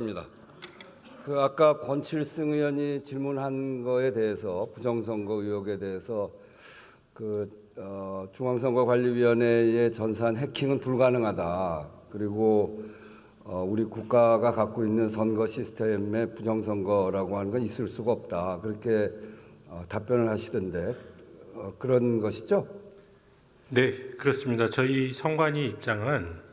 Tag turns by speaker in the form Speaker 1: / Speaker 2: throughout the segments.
Speaker 1: 입니다. 아까 권칠승 의원이 질문한 거에 대해서 부정선거 의혹에 대해서 중앙선거관리위원회의 전산 해킹은 불가능하다. 그리고 우리 국가가 갖고 있는 선거 시스템의 부정선거라고 하는 건 있을 수가 없다. 그렇게 답변을 하시던데 그런 것이죠?
Speaker 2: 네, 그렇습니다. 저희 선관위 입장은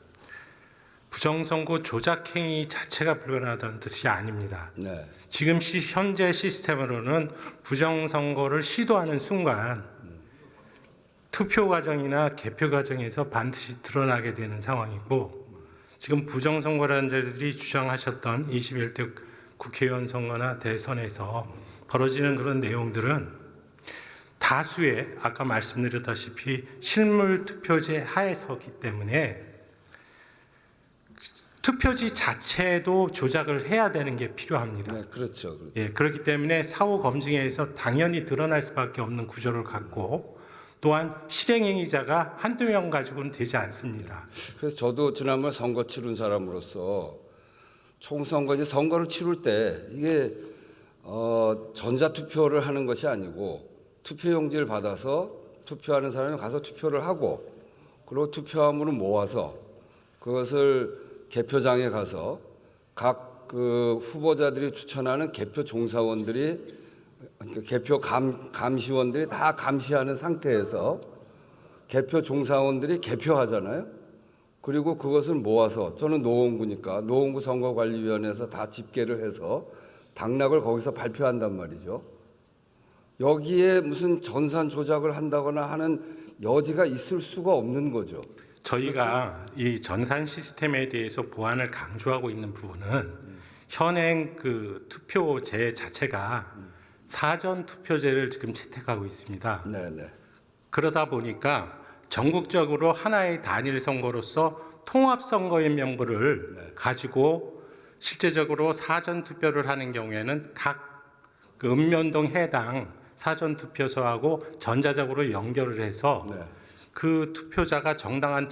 Speaker 2: 부정선거 조작행위 자체가 불가능하다는 뜻이 아닙니다.
Speaker 1: 네.
Speaker 2: 지금 현재 시스템으로는 부정선거를 시도하는 순간 투표 과정이나 개표 과정에서 반드시 드러나게 되는 상황이고, 지금 부정선거라는 자들이 주장하셨던 21대 국회의원 선거나 대선에서 벌어지는 그런 내용들은 다수의 아까 말씀드렸다시피 실물 투표제 하에서기 때문에 투표지 자체도 조작을 해야 되는 게 필요합니다.
Speaker 1: 네, 그렇죠.
Speaker 2: 예, 그렇기 때문에 사후 검증에서 당연히 드러날 수밖에 없는 구조를 갖고, 또한 실행행위자가 한두 명 가지고는 되지 않습니다.
Speaker 1: 그래서 저도 지난번 선거 치른 사람으로서 총선거지 선거를 치를 때 이게 전자투표를 하는 것이 아니고 투표용지를 받아서 투표하는 사람이 가서 투표를 하고, 그리고 투표함으로 모아서 그것을 개표장에 가서 각 후보자들이 추천하는 개표 종사원들이, 개표 감시원들이 다 감시하는 상태에서 개표 종사원들이 개표하잖아요. 그리고 그것을 모아서, 저는 노원구니까 노원구 선거관리위원회에서 다 집계를 해서 당락을 거기서 발표한단 말이죠. 여기에 무슨 전산 조작을 한다거나 하는 여지가 있을 수가 없는 거죠.
Speaker 2: 저희가 이 전산 시스템에 대해서 보완을 강조하고 있는 부분은 현행 투표제 자체가 사전 투표제를 지금 채택하고 있습니다.
Speaker 1: 네네.
Speaker 2: 그러다 보니까 전국적으로 하나의 단일 선거로서 통합 선거인 명부를 가지고 실제적으로 사전 투표를 하는 경우에는 각 읍면동 해당 사전 투표소하고 전자적으로 연결을 해서
Speaker 1: 네.
Speaker 2: 그 투표자가 정당한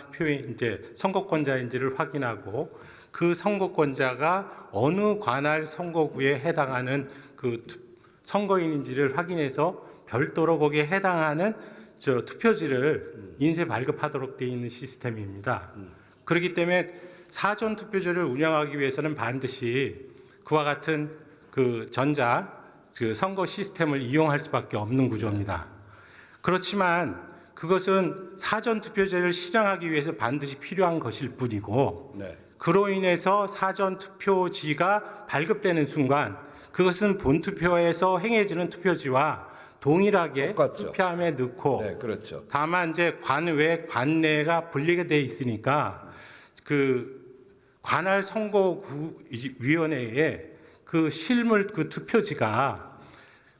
Speaker 2: 선거권자인지를 확인하고, 그 선거권자가 어느 관할 선거구에 해당하는 선거인인지를 확인해서 별도로 거기에 해당하는 투표지를 인쇄 발급하도록 되어 있는 시스템입니다. 그렇기 때문에 사전 투표제를 운영하기 위해서는 반드시 그와 같은 전자 선거 시스템을 이용할 수밖에 없는 구조입니다. 그렇지만 그것은 사전 투표제를 실행하기 위해서 반드시 필요한 것일 뿐이고,
Speaker 1: 네.
Speaker 2: 그로 인해서 사전 투표지가 발급되는 순간 그것은 본 투표에서 행해지는 투표지와 동일하게
Speaker 1: 똑같죠.
Speaker 2: 투표함에 넣고,
Speaker 1: 네, 그렇죠.
Speaker 2: 다만 이제 관외, 관내가 분리가 돼 있으니까 관할 선거위원회에 실물 투표지가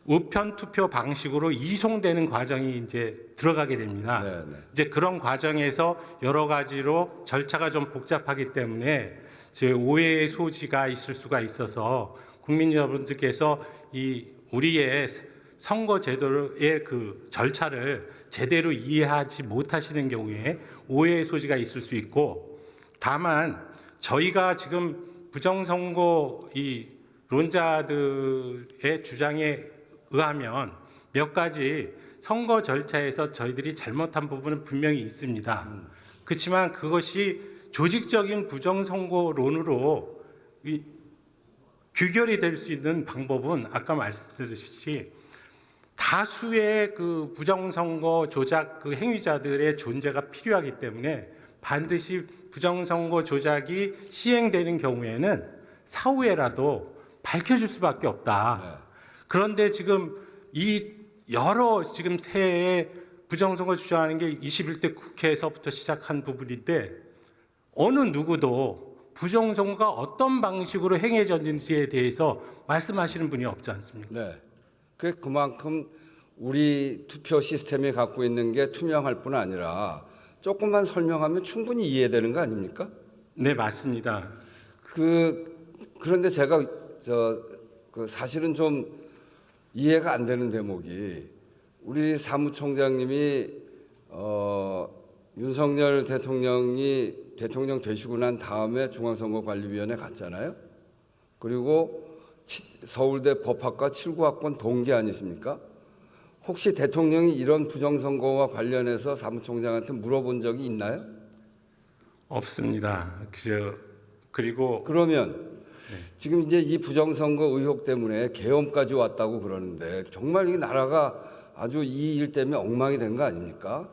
Speaker 2: 우편 투표 방식으로 이송되는 과정이 이제 들어가게 됩니다.
Speaker 1: 네네.
Speaker 2: 이제 그런 과정에서 여러 가지로 절차가 좀 복잡하기 때문에 오해의 소지가 있을 수가 있어서 국민 여러분들께서 우리의 선거 제도의 절차를 제대로 이해하지 못하시는 경우에 오해의 소지가 있을 수 있고, 다만 저희가 지금 부정선거 론자들의 주장에 의하면 몇 가지 선거 절차에서 저희들이 잘못한 부분은 분명히 있습니다. 그렇지만 그것이 조직적인 부정선거론으로 규결이 될 수 있는 방법은 아까 말씀드렸듯이 다수의 부정선거 조작 행위자들의 존재가 필요하기 때문에 반드시 부정선거 조작이 시행되는 경우에는 사후에라도 밝혀질 수밖에 없다.
Speaker 1: 네.
Speaker 2: 그런데 지금 지금 새해 부정선거 주장하는 게 21대 국회에서부터 시작한 부분인데, 어느 누구도 부정선거가 어떤 방식으로 행해졌는지에 대해서 말씀하시는 분이 없지 않습니까?
Speaker 1: 네. 그만큼 우리 투표 시스템이 갖고 있는 게 투명할 뿐 아니라 조금만 설명하면 충분히 이해되는 거 아닙니까?
Speaker 2: 네, 맞습니다.
Speaker 1: 그런데 제가 사실은 좀 이해가 안 되는 대목이, 우리 사무총장님이 윤석열 대통령이 대통령 되시고 난 다음에 중앙선거관리위원회 갔잖아요. 그리고 서울대 법학과 79학번 동기 아니십니까? 혹시 대통령이 이런 부정선거와 관련해서 사무총장한테 물어본 적이 있나요?
Speaker 2: 없습니다. 그리고
Speaker 1: 그러면 지금 이제 이 부정선거 의혹 때문에 계엄까지 왔다고 그러는데 정말 이 나라가 아주 이 일 때문에 엉망이 된 거 아닙니까?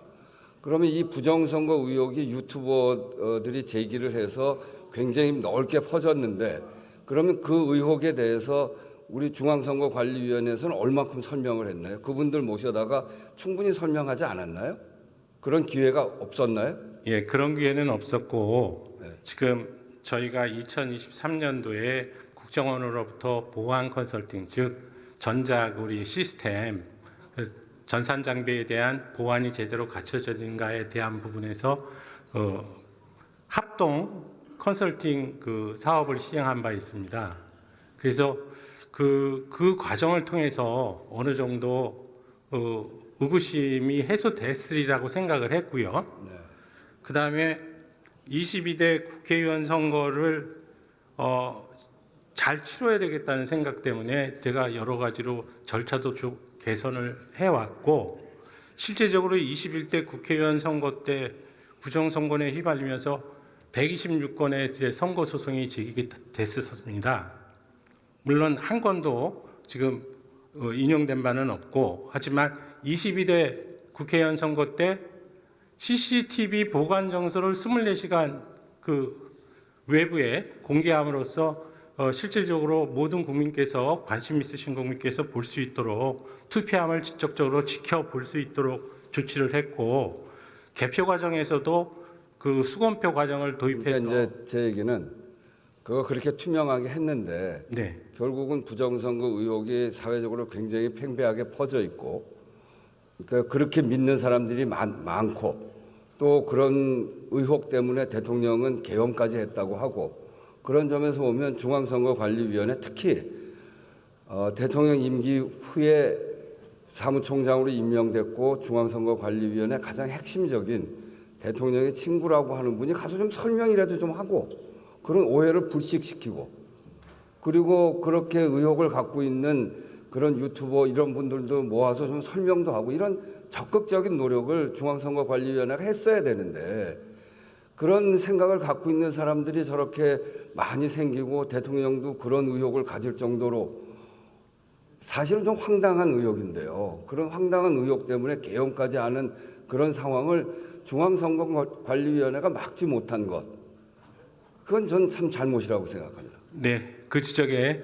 Speaker 1: 그러면 이 부정선거 의혹이 유튜버들이 제기를 해서 굉장히 넓게 퍼졌는데 그러면 그 의혹에 대해서 우리 중앙선거관리위원회에서는 얼마큼 설명을 했나요? 그분들 모셔다가 충분히 설명하지 않았나요? 그런 기회가 없었나요?
Speaker 2: 예, 그런 기회는 없었고
Speaker 1: 네.
Speaker 2: 지금 저희가 2023년도에 국정원으로부터 보안 컨설팅, 즉 전자구리 시스템, 전산 장비에 대한 보안이 제대로 갖춰졌는가에 대한 부분에서 합동 컨설팅 그 사업을 시행한 바 있습니다. 그래서 그 과정을 통해서 어느 정도 의구심이 해소됐으리라고 생각을 했고요.
Speaker 1: 네.
Speaker 2: 그 다음에 22대 국회의원 선거를 잘 치러야 되겠다는 생각 때문에 제가 여러 가지로 절차도 좀 개선을 해왔고 실제적으로 21대 국회의원 선거 때 부정선거에 휘말리면서 126건의 이제 선거 소송이 제기됐었습니다. 물론 한 건도 지금 인용된 바는 없고 하지만 22대 국회의원 선거 때 CCTV 보관 정서를 24시간 그 외부에 공개함으로써 실질적으로 모든 국민께서 관심 있으신 국민께서 볼 수 있도록 투표함을 직접적으로 지켜볼 수 있도록 조치를 했고 개표 과정에서도 그 수검표 과정을 도입해서
Speaker 1: 그러니까 이제 제 얘기는 그거 그렇게 투명하게 했는데
Speaker 2: 네.
Speaker 1: 결국은 부정선거 의혹이 사회적으로 굉장히 팽배하게 퍼져 있고 그러니까 그렇게 믿는 사람들이 많고 또 그런 의혹 때문에 대통령은 계엄까지 했다고 하고 그런 점에서 보면 중앙선거관리위원회 특히 대통령 임기 후에 사무총장으로 임명됐고 중앙선거관리위원회 가장 핵심적인 대통령의 친구라고 하는 분이 가서 좀 설명이라도 좀 하고 그런 오해를 불식시키고 그리고 그렇게 의혹을 갖고 있는 그런 유튜버 이런 분들도 모아서 좀 설명도 하고 이런 적극적인 노력을 중앙선거관리위원회가 했어야 되는데 그런 생각을 갖고 있는 사람들이 저렇게 많이 생기고 대통령도 그런 의혹을 가질 정도로 사실은 좀 황당한 의혹인데요. 그런 황당한 의혹 때문에 계엄까지 하는 그런 상황을 중앙선거관리위원회가 막지 못한 것. 그건 전 참 잘못이라고 생각합니다.
Speaker 2: 네, 그 지적에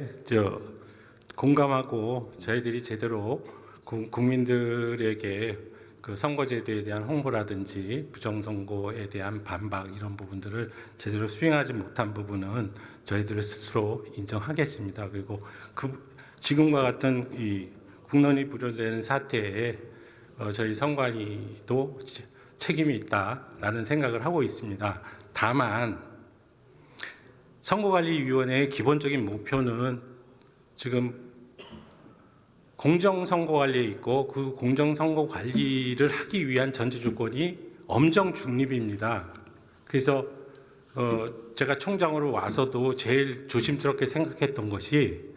Speaker 2: 공감하고 저희들이 제대로 국민들에게 그 선거제도에 대한 홍보라든지 부정선거에 대한 반박 이런 부분들을 제대로 수행하지 못한 부분은 저희들 스스로 인정하겠습니다. 그리고 지금과 같은 이 국론이 부려되는 사태에 저희 선관위도 책임이 있다라는 생각을 하고 있습니다. 다만 선거관리위원회의 기본적인 목표는 지금 공정선거관리에 있고 그 공정선거관리를 하기 위한 전제 조건이 엄정 중립입니다. 그래서 제가 총장으로 와서도 제일 조심스럽게 생각했던 것이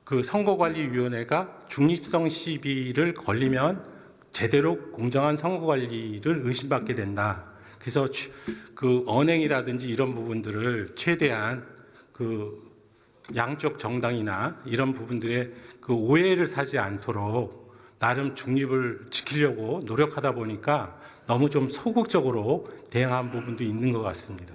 Speaker 2: 그 선거관리위원회가 중립성 시비를 걸리면 제대로 공정한 선거관리를 의심받게 된다. 그래서 그 언행이라든지 이런 부분들을 최대한 그 양쪽 정당이나 이런 부분들의 그 오해를 사지 않도록 나름 중립을 지키려고 노력하다 보니까 너무 좀 소극적으로 대응한 부분도 있는 것 같습니다.